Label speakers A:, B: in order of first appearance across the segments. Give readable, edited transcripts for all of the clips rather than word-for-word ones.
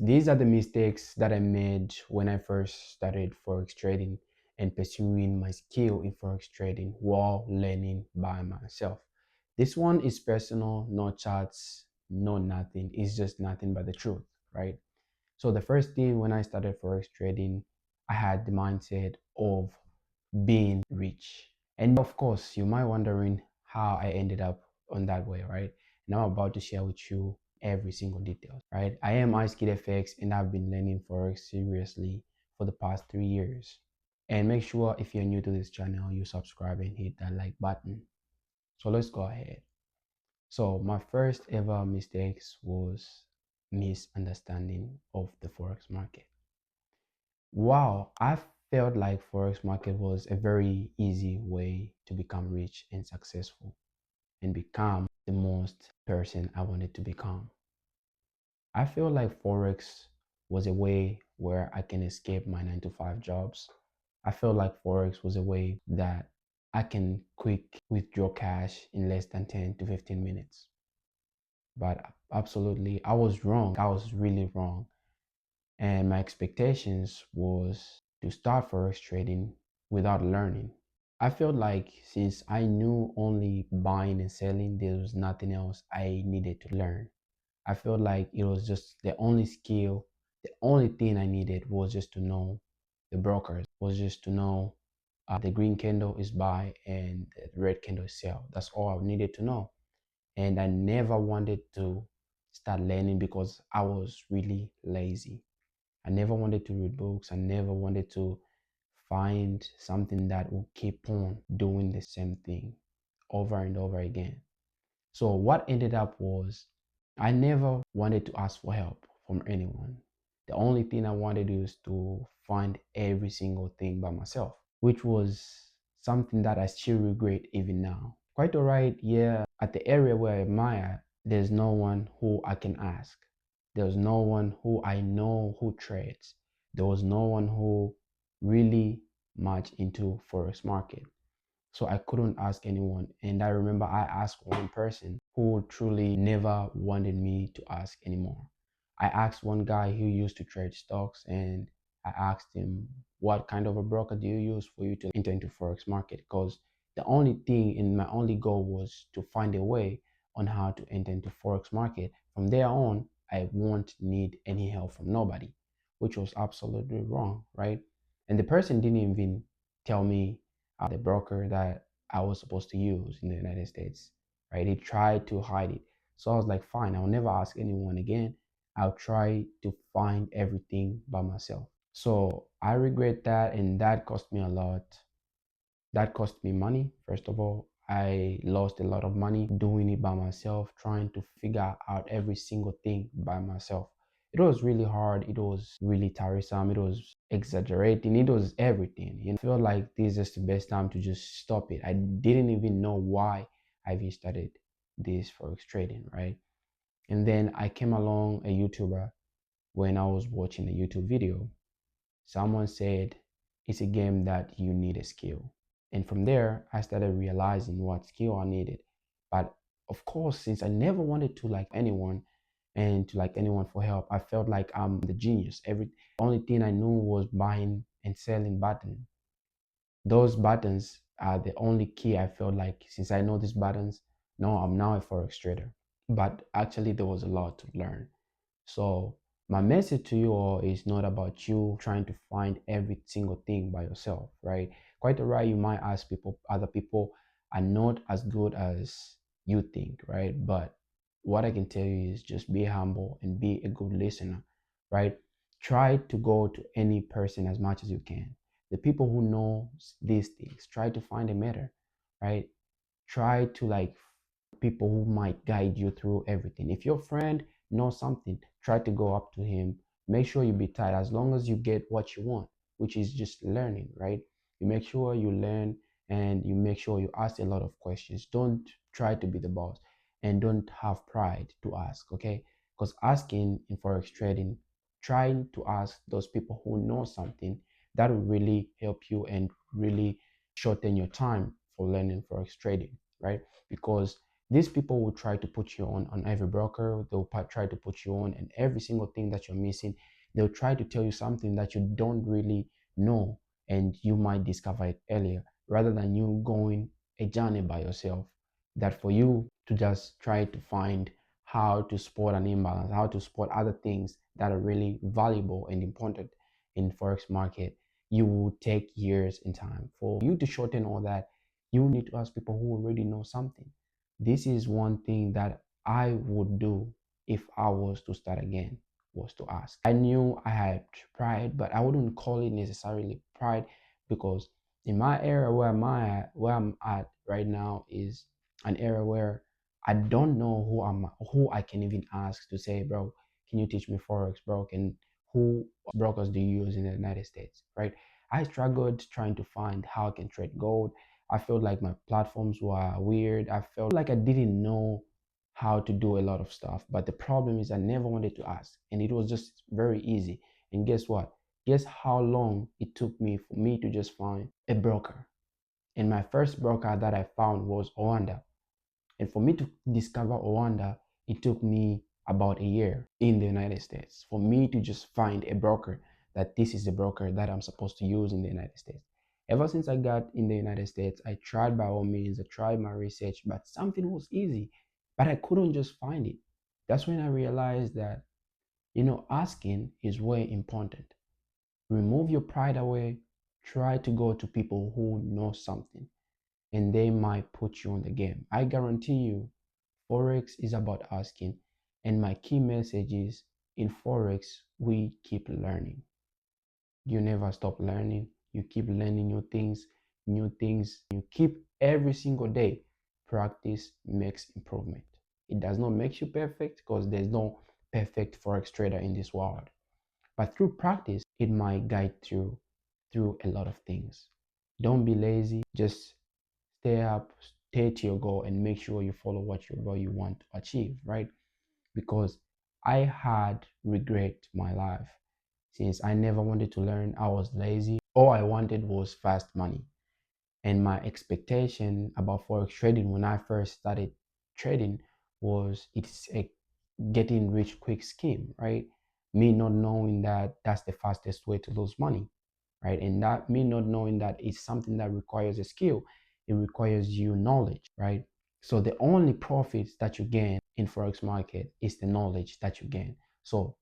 A: These are the mistakes that I made when I first started Forex trading and pursuing my skill in Forex trading while learning by myself. This one is personal, no charts, no nothing. It's just nothing but the truth, right? So the first thing when I started Forex trading, I had the mindset of being rich. And of course, you might wondering how I ended up on that way, right? Now I'm about to share with you every single detail, right? I am ICEKID-FX and I've been learning Forex seriously for the past 3 years. And make sure if you're new to this channel, you subscribe and hit that like button. So let's go ahead. So my first ever mistakes was misunderstanding of the Forex market. Wow, I felt like Forex market was a very easy way to become rich and successful and become the most person I wanted to become. I feel like Forex was a way where I can escape my 9 to 5 jobs. I felt like Forex was a way that I can quick withdraw cash in less than 10 to 15 minutes. But absolutely, I was wrong. I was really wrong. And my expectations was to start Forex trading without learning. I felt like since I knew only buying and selling, there was nothing else I needed to learn. I felt like it was just the only skill, the only thing I needed was just to know the brokers, was just to know the green candle is buy and the red candle is sell. That's all I needed to know. And I never wanted to start learning because I was really lazy. I never wanted to read books. I never wanted to find something that will keep on doing the same thing over and over again. So what ended up was I never wanted to ask for help from anyone. The only thing I wanted is to find every single thing by myself, which was something that I still regret even now. Quite alright, yeah, at the area where I'm at, there's no one who I can ask. There's no one who I know who trades. There was no one who really much into Forex market. So I couldn't ask anyone. And I remember I asked one person who truly never wanted me to ask anymore. I asked one guy who used to trade stocks and I asked him, what kind of a broker do you use for you to enter into Forex market? Because the only thing and my only goal was to find a way on how to enter into Forex market. From there on, I won't need any help from nobody, which was absolutely wrong, right? And the person didn't even tell me the broker that I was supposed to use in the United States, right? He tried to hide it. So I was like, fine, I'll never ask anyone again. I'll try to find everything by myself. So I regret that, and that cost me a lot. That cost me money, first of all. I lost a lot of money doing it by myself, trying to figure out every single thing by myself. It was really hard. It was really tiresome. It was exaggerating. It was everything. I feel like this is the best time to just stop it. I didn't even know why I even started this Forex trading, right? And then I came along a YouTuber when I was watching a YouTube video. Someone said it's a game that you need a skill. And from there, I started realizing what skill I needed. But of course, since I never wanted to like anyone and to like anyone for help, I felt like I'm the genius. Every only thing I knew was buying and selling buttons. Those buttons are the only key. I felt like since I know these buttons, no, I'm now a Forex trader. But actually, there was a lot to learn. So my message to you all is not about you trying to find every single thing by yourself, right? Quite alright, you might ask people, other people are not as good as you think, right? But what I can tell you is just be humble and be a good listener, right? Try to go to any person as much as you can. The people who know these things, try to find a mentor, right? Try to like people who might guide you through everything. If your friend knows something, try to go up to him. Make sure you be tight as long as you get what you want, which is just learning, right? You make sure you learn and you make sure you ask a lot of questions. Don't try to be the boss and don't have pride to ask, okay? Because asking in Forex trading, trying to ask those people who know something, that will really help you and really shorten your time for learning Forex trading, right? Because These people will try to put you on every broker. They'll try to put you on, and every single thing that you're missing, they'll try to tell you something that you don't really know, and you might discover it earlier rather than you going a journey by yourself. That for you to just try to find how to spot an imbalance, how to spot other things that are really valuable and important in forex market, you will take years in time. For you to shorten all that, you need to ask people who already know something. This is one thing that I would do if I was to start again, was to ask. I knew I had pride, but I wouldn't call it necessarily pride, because in my area where I'm at right now is an area where I don't know who I can even ask to say, bro, can you teach me forex, bro? Can who brokers do you use in the United States, right? I struggled trying to find how I can trade gold. I felt like my platforms were weird. I felt like I didn't know how to do a lot of stuff. But the problem is I never wanted to ask, and it was just very easy. And guess what? Guess how long it took me for me to just find a broker. And my first broker that I found was Oanda. And for me to discover Oanda, it took me about a year in the United States for me to just find a broker, that this is the broker that I'm supposed to use in the United States. Ever since I got in the United States, I tried by all means, I tried my research, but something was easy, but I couldn't just find it. That's when I realized that, asking is very important. Remove your pride away, try to go to people who know something, and they might put you on the game. I guarantee you, Forex is about asking. And my key message is, in Forex, we keep learning. You never stop learning. You keep learning new things. You keep every single day. Practice makes improvement. It does not make you perfect, because there's no perfect Forex trader in this world. But through practice, it might guide you through a lot of things. Don't be lazy. Just stay up, stay to your goal, and make sure you follow what your goal you want to achieve, right? Because I had regret my life. Since I never wanted to learn, I was lazy. All I wanted was fast money. And my expectation about forex trading when I first started trading was, it's a getting rich quick scheme, right? Me not knowing that that's the fastest way to lose money, right? And that me not knowing that it's something that requires a skill, it requires you knowledge, right? So the only profits that you gain in forex market is the knowledge that you gain. So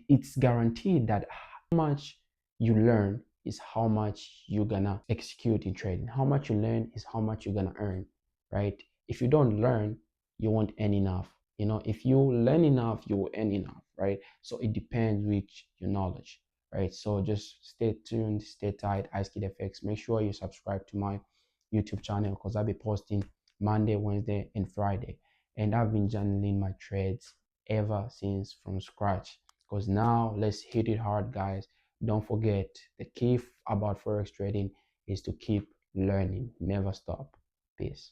A: it's guaranteed that how much you learn is how much you're gonna execute in trading. How much you learn is how much you're gonna earn, right? If you don't learn, you won't earn enough. If you learn enough, you will earn enough, right? So it depends with your knowledge, right? So just stay tuned, stay tight, ICEKID-FX. Make sure you subscribe to my YouTube channel, because I'll be posting Monday, Wednesday, and Friday. And I've been journaling my trades ever since from scratch. Because now let's hit it hard, guys. Don't forget, the key about forex trading is to keep learning, never stop. Peace.